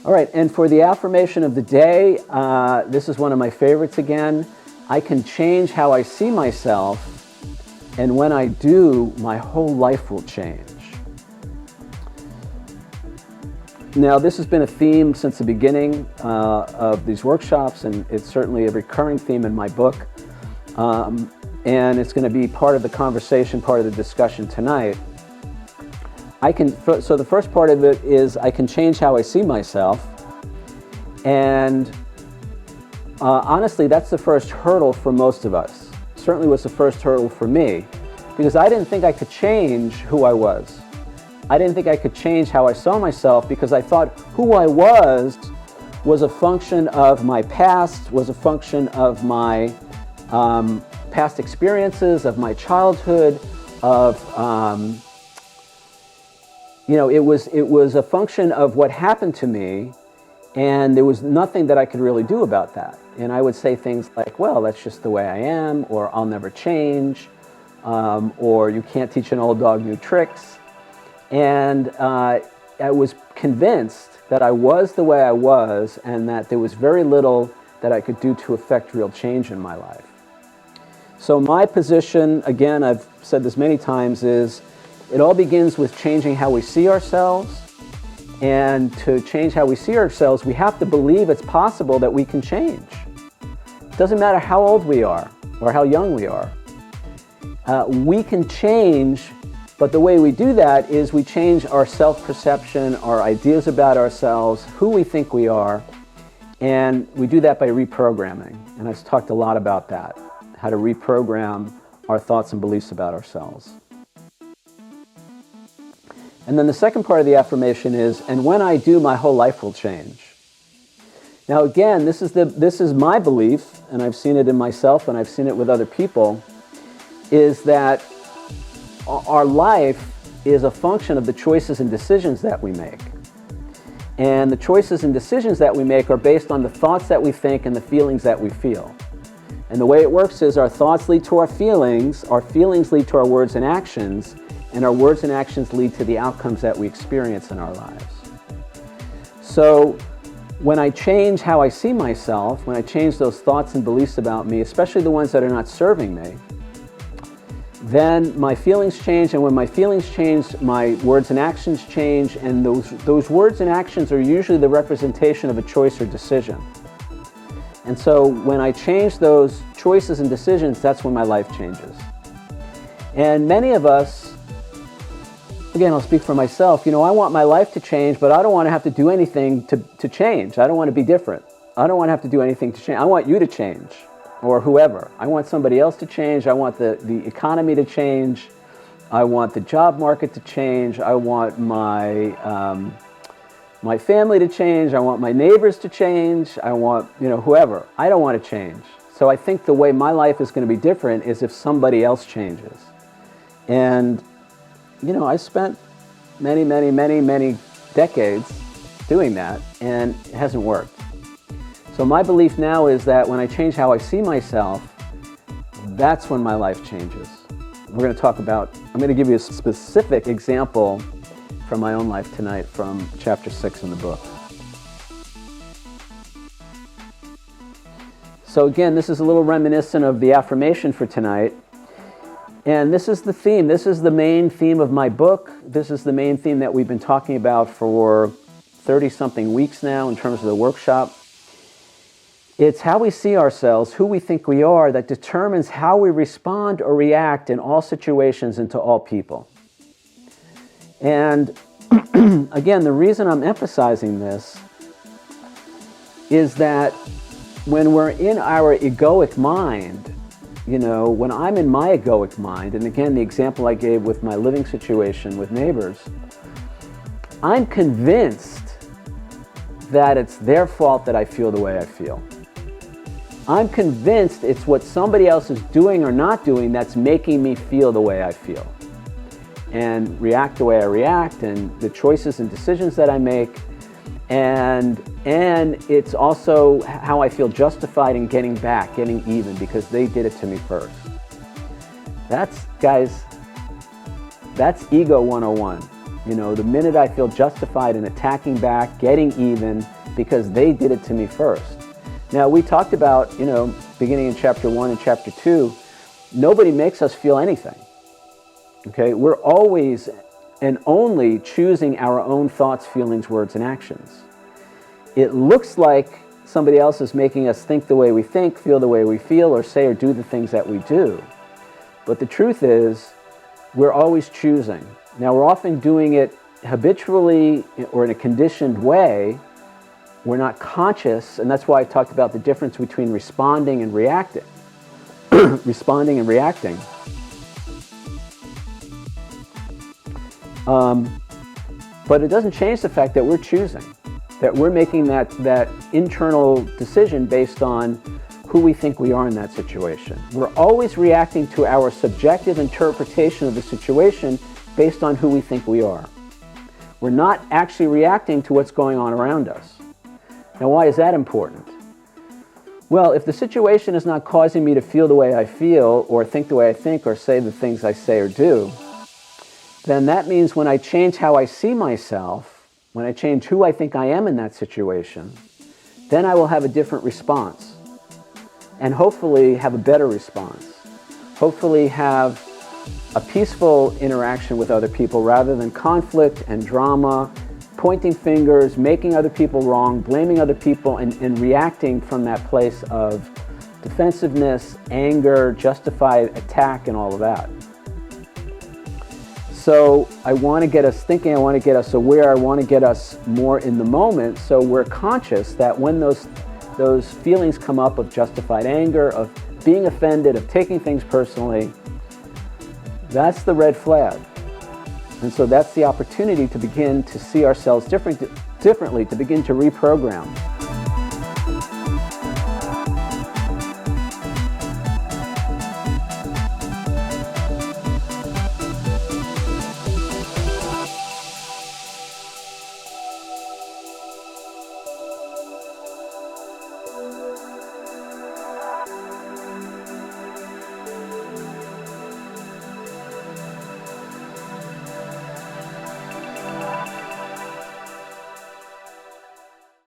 All right, and for the affirmation of the day, this is one of my favorites again. I can change how I see myself, and when I do, my whole life will change. Now, this has been a theme since the beginning of these workshops, and it's certainly a recurring theme in my book. And it's going to be part of the conversation, part of the discussion tonight. So the first part of it is I can change how I see myself. And honestly, that's the first hurdle for most of us. Certainly was the first hurdle for me, because I didn't think I could change who I was. I didn't think I could change how I saw myself, because I thought who I was a function of my past, was a function of my past experiences, of my childhood, of it was a function of what happened to me, and there was nothing that I could really do about that. And I would say things like, well, that's just the way I am, or I'll never change, or you can't teach an old dog new tricks. And I was convinced that I was the way I was, and that there was very little that I could do to affect real change in my life. So my position, again, I've said this many times, is it all begins with changing how we see ourselves. And to change how we see ourselves, we have to believe it's possible that we can change. It doesn't matter how old we are or how young we are. We can change, but the way we do that is we change our self-perception, our ideas about ourselves, who we think we are, and we do that by reprogramming. And I've talked a lot about that, how to reprogram our thoughts and beliefs about ourselves. And then the second part of the affirmation is, and when I do, my whole life will change. Now again, this is my belief, and I've seen it in myself and I've seen it with other people, is that our life is a function of the choices and decisions that we make. And the choices and decisions that we make are based on the thoughts that we think and the feelings that we feel. And the way it works is our thoughts lead to our feelings lead to our words and actions, and our words and actions lead to the outcomes that we experience in our lives. So when I change how I see myself, when I change those thoughts and beliefs about me, especially the ones that are not serving me, then my feelings change, and when my feelings change, my words and actions change, and those words and actions are usually the representation of a choice or decision. And so when I change those choices and decisions, that's when my life changes. And many of us, again, I'll speak for myself, I want my life to change, but I don't want to have to do anything to change. I don't want to be different. I don't want to have to do anything to change. I want you to change, or whoever. I want somebody else to change. I want the economy to change. I want the job market to change. I want my family to change. I want my neighbors to change. I want, whoever. I don't want to change. So I think the way my life is going to be different is if somebody else changes. And I spent many decades doing that, and it hasn't worked. So my belief now is that when I change how I see myself, that's when my life changes. I'm going to give you a specific example from my own life tonight from chapter 6 in the book. So again, this is a little reminiscent of the affirmation for tonight. And this is the theme. This is the main theme of my book. This is the main theme that we've been talking about for 30-something weeks now in terms of the workshop. It's how we see ourselves, who we think we are, that determines how we respond or react in all situations and to all people. And again, the reason I'm emphasizing this is that when we're in our egoic mind, when I'm in my egoic mind, and again, the example I gave with my living situation with neighbors, I'm convinced that it's their fault that I feel the way I feel. I'm convinced it's what somebody else is doing or not doing that's making me feel the way I feel, and react the way I react, and the choices and decisions that I make. And it's also how I feel justified in getting even, because they did it to me first. That's ego 101. The minute I feel justified in attacking back, getting even, because they did it to me first. Now, we talked about, beginning in chapter 1 and chapter 2, nobody makes us feel anything. Okay? We're always and only choosing our own thoughts, feelings, words, and actions. It looks like somebody else is making us think the way we think, feel the way we feel, or say or do the things that we do. But the truth is, we're always choosing. Now, we're often doing it habitually or in a conditioned way. We're not conscious, and that's why I talked about the difference between responding and reacting. Responding and reacting. But it doesn't change the fact that we're choosing, that we're making that internal decision based on who we think we are in that situation. We're always reacting to our subjective interpretation of the situation based on who we think we are. We're not actually reacting to what's going on around us. Now, why is that important? Well, if the situation is not causing me to feel the way I feel, or think the way I think, or say the things I say or do, then that means when I change how I see myself, when I change who I think I am in that situation, then I will have a different response. And hopefully have a better response. Hopefully have a peaceful interaction with other people rather than conflict and drama, pointing fingers, making other people wrong, blaming other people, and reacting from that place of defensiveness, anger, justified attack, and all of that. So I want to get us thinking, I want to get us aware, I want to get us more in the moment so we're conscious that when those feelings come up of justified anger, of being offended, of taking things personally, that's the red flag. And so that's the opportunity to begin to see ourselves differently, to begin to reprogram.